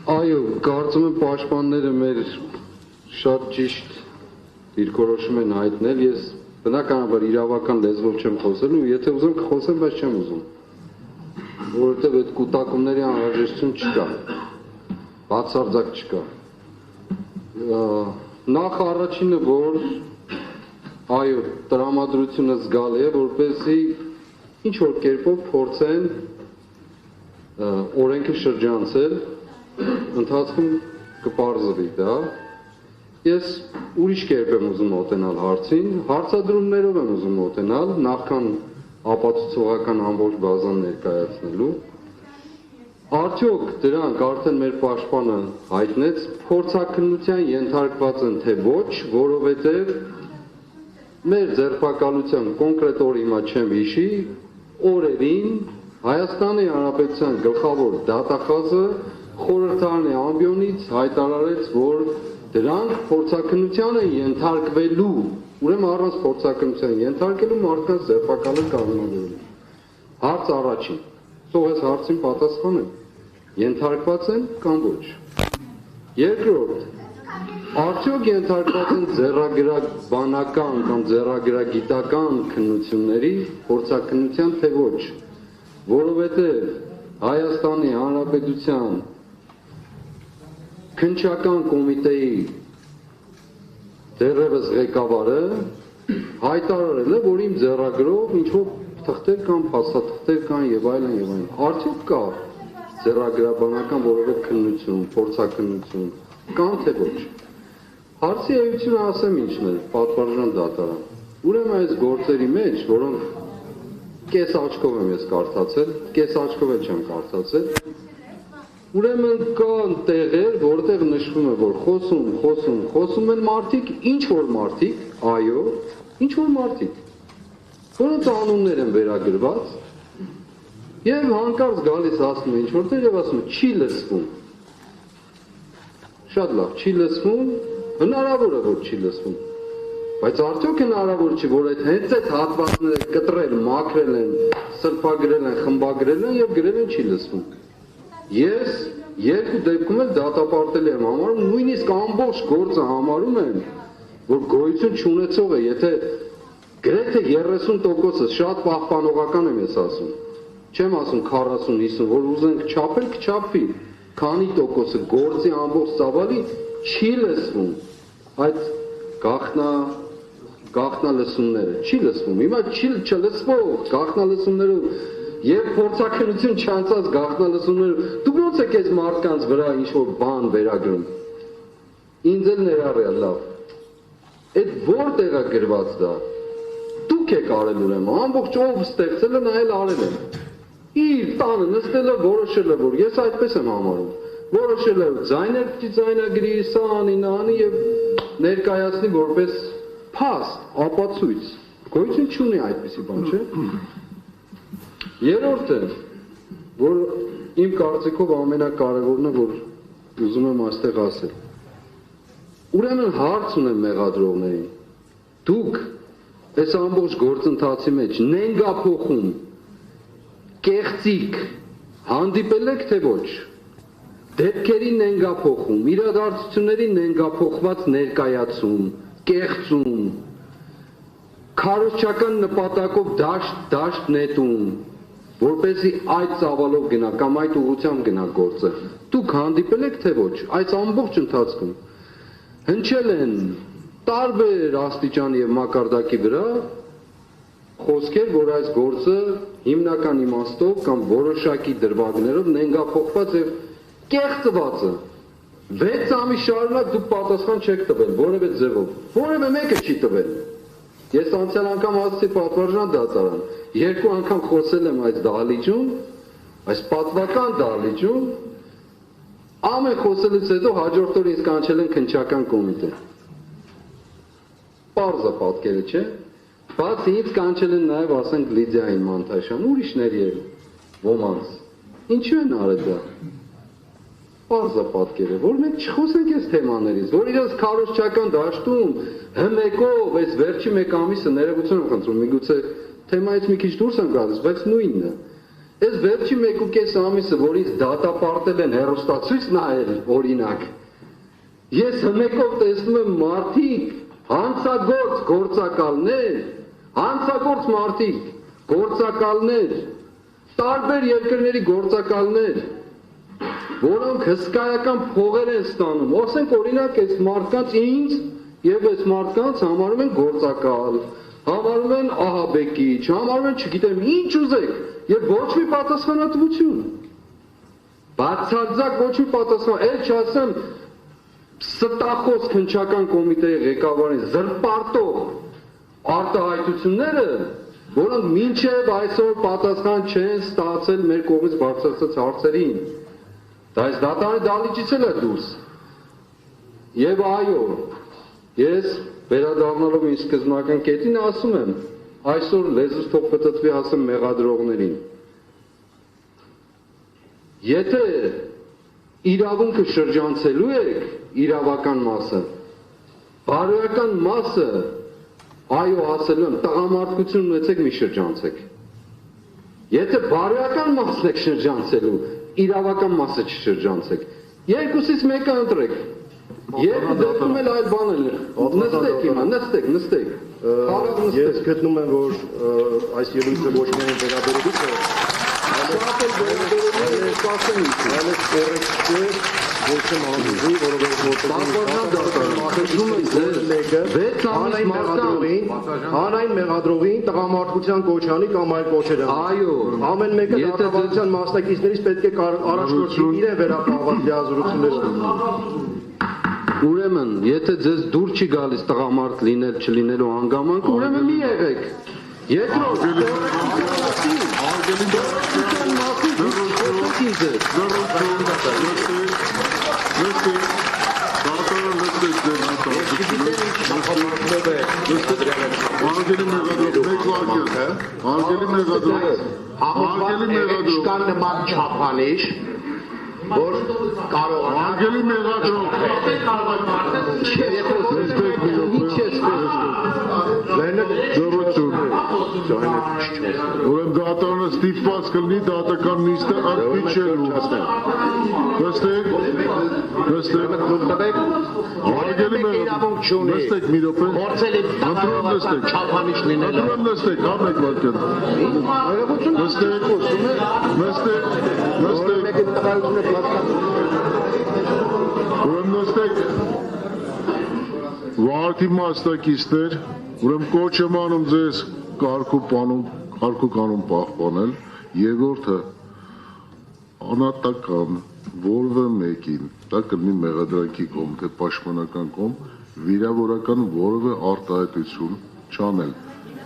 Այո, կարծում եմ պաշտպանները մեր շատ ճիշտ դիրքորոշում են հայտնել, ես բնականաբար իրավական լեզվով չեմ խոսելու, եթե ուզեմ կխոսեմ, բայց չեմ ուզում, որովհետև այդ կուտակումների անհրաժեշտություն չկա, բացարձակ չկա։ Նախ առաջինը, որ այո, տրամադրությունը զգալի է, որպեսզի ինչ-որ կերպով փորձեն օրենքը շրջանցել, ընթացքում կպարզվի դա։ Ես ուրիշ կերպ եմ ուզում մոտենալ հարցին, հարցադրումներով եմ ուզում մոտենալ, նախքան ապացուցողական ամբողջ բազան ներկայացնելու։ Արդյոք դրանք արդեն մեր պաշտպանը հայտնեց, փորձաքննության ենթարկված են թե ոչ, որովհետև մեր ձերբակալության կոնկրետ օր հիմա չեմ հիշի, օրերին Հայաստանի Հանրապետության գլխավոր դատախազը խորհրդարանի ամբիոնից հայտարարեց, որ դրանք փորձաքննության են ենթարկվելու, ուրեմն առանց փորձաքննության ենթարկելու մարդկանց ձերբակալը կանոնավորելու։ Հարց առաջին, սող այս հարցին պատասխանեմ, ենթարկված են կամ ոչ։ Երկրորդ, արդյոք ենթարկված են ձեռագրաբանական կամ ձեռագրագիտական քննությունների փորձաքննության թե ոչ, որովհետև Հայաստանի Հանրապետության քննչական կոմիտեի դեռևս ղեկավարը հայտարարել է, որ իմ ձեռագրով ինչ-որ թղթեր կան, փաստաթղթեր կան եւ այլն եւ այլն։ Արդյոք կա ձեռագրաբանական որևէ քննություն, փորձաքննություն, կան թե ոչ։ Հարցի էությունը ասեմ ինչն է, պատվարժան դատարան։ Ուրեմն այս գործերի մեջ, որոնք կես աչքով եմ ես կարդացել, կես աչքով էլ չեմ կարդացել, ուրեմն կան տեղեր, որտեղ նշվում է, որ խոսում են մարդիկ, ինչ-որ մարդիկ, այո, ինչ-որ մարդիկ, որոնց անուններ են վերագրված, եւ հանկարծ գալիս ասում է ինչ-որտեղ եւ ասում է, չի լսվում, շատ լավ, չի լսվում, հնարավոր է, որ չի լսվում, բայց արդյոք հնարավոր չի, որ հենց այդ հատվածները կտրել, մաքրել են, սրբագրել են, խմբագրել են եւ գրել են չի լսվում։ Ես երկու դեպքում էլ դատապարտելի եմ համարում, նույնիսկ ամբողջ գործը համարում եմ, որ գոյություն չունեցող է, եթե գրեթե 30%-ը շատ պահպանողական եմ ես ասում, չեմ ասում 40-50, որ ուզենք չափել, կչափվի, քանի տոկոսը գործի ամբողջ ծավալի չի լսվում, այդ գաղտնալսումները, չի լսվում, հիմա չի չլսվող գաղտնալսումներով եւ փորձաքննություն չանցած գաղտնալսումներով, դու ոնց եք այս մարդկանց վրա ինչ-որ բան վերագրում, ինձ էլ ներառյալ լավ, այդ որտեղ է գրված դա, դուք եք արել ուրեմն, ամբողջ ով ստեղծել է, նա էլ արել է, իր տանը նստել է, որոշել է, որ ես այդպես եմ համարում, որոշել է ձայներ պիտի ձայնագրի, սա անի, նա անի եւ ներկայացնի որպես փաստ, ապացույց, գոյություն չունի այդպիսի բան, չէ՞։ Երրորդը, որ իմ կարծիքով ամենակարևորն է, որ ուզում եմ այստեղ ասել։ Ուրեմն հարց ունեմ մեղադրողներին։ Դուք այս ամբողջ գործընթացի մեջ նենգափոխում, կեղծիք հանդիպել եք թե ոչ։ Դեպքերի նենգափոխում, իրադարձությունների նենգափոխված ներկայացում, կեղծում, քարոզչական նպատակով դաշտ նետում, որպեսզի այդ ծավալով գնա կամ այդ ուղղությամբ գնա գործը։ Դուք հանդիպել եք թե ոչ, այս ամբողջ ընթացքում հնչել են տարբեր աստիճանի եւ մակարդակի վրա խոսքեր, որ այս գործը հիմնական իմաստով կամ որոշակի դրվագներով նենգափոխված եւ կեղծված է։ 6 ամիս շարունակ դուք պատասխան չեք տվել, որևէ ձևով, որևէ մեկը չի տվել։ Ես անցյալ անգամ ասացի պատվարժան դատարան, 2 անգամ խոսել եմ այս դահլիճում, այս պատվական դահլիճում, ամեն խոսելուց հետո հաջորդ օր ինձ կանչել են քննչական կոմիտե։ Պարզ է պատկերը, չէ՞։ Բացի ինձ կանչել են նաև ասենք Լիդիային Մանթաշյան, ուրիշների էլ ոմանց։ Ինչու են արել դա։ Պարզ է պատկերը, որ մենք չխոսենք այս թեմաներից, որ իրենց քարոզչական դաշտում հմեկով այս վերջի 1 ամիսը ներողություն եմ խնդրում, միգուցե թեմայից մի քիչ դուրս եմ գալիս, բայց նույնն է։ Այս վերջի 1.5 ամիսը, որից դատապարտել են հեռուստացույց նայել, օրինակ, ես հմեկով տեսնում եմ մարդիկ, հանցագործ գործակալներ, գործակալներ, տարբեր երկրների գործակալներ, որոնք հսկայական փողեր են ստանում, ասենք օրինակ այս մարդկանց ինձ եւ այս մարդկանց համարում են գործակալ, համարում են ահաբեկիչ, համարում են չգիտեմ ինչ ուզեք եւ ոչ մի պատասխանատվություն, բացարձակ ոչ մի պատասխան, էլ չասեմ ստախոս քննչական կոմիտեի ղեկավարին զրպարտող արտահայտությունները, որոնք մինչև այսօր պատասխան չեն ստացել մեր կողմից բարձրացած հարցերին, դա այս դատարանի դահլիճից էլ է դուրս։ Եվ այո, ես վերադառնալով ինձ սկզբնական կետին ասում եմ, այսօր լեզուս թող պտտվի ասեմ մեղադրողներին։ Եթե իրավունքը շրջանցելու եք իրավական մասը, բարոյական մասը, այո ասելու եմ, տղամարդկություն ունեցեք մի շրջանցեք։ Եթե բարոյական մասն եք շրջանցելու, իրավական մասը չշրջանցեք։ Երկուսից մեկը ընտրեք։ Երկու դեպքում էլ այլ բան են։ Նստեք հիմա, նստեք։ Ես գտնում եմ, որ այս ելույթը ոչ միայն վերաբերվի է, հանրային մեղադրողին տղամարդկության կոչանի կամ այլ կոչեր են։ Այո, ամեն մեկը դատավարության մասնակիցներից պետք է առաջնորդի իրեն վերապահված լիազորություններ։ Ուրեմն, եթե ձեզ դուր չի գալիս տղամարդ լինել չլինելու հանգամանք, ուրեմն մի եղեք։ Երկրորդ, Կան նման չափանիշ, որ կարող է Արգելի մեղադրող Ուրեմն դատարանը ստիպված կլինի դատական նիստը ընդմիջելու։ Նստեք։ Արգելի մեղադրող նստեք մի րոպե։ Փորձելի դատարանական չափանիշ լինելը։ Նստեք, ամեն վարքան։ Նստեք։ Ուրեմն նստեք։ Վարդի մասնակիցներ, ուրեմն կոչ եմ անում ձեզ կարգու կանոն պահպանել, երկրորդը անհատական որևէ մեկին, դա կլինի մեղադրանքի կողմ, թե պաշտպանական կողմ, վիրավորական որևէ արտահայտություն չանել,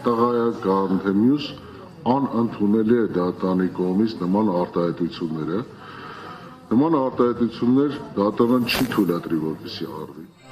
տղայական, թե մյուս անընդունելի է դատարանի կողմից նման արտահայտությունները, նման արտահայտություններ դատարան չի թույլատրի որպեսզի արվի։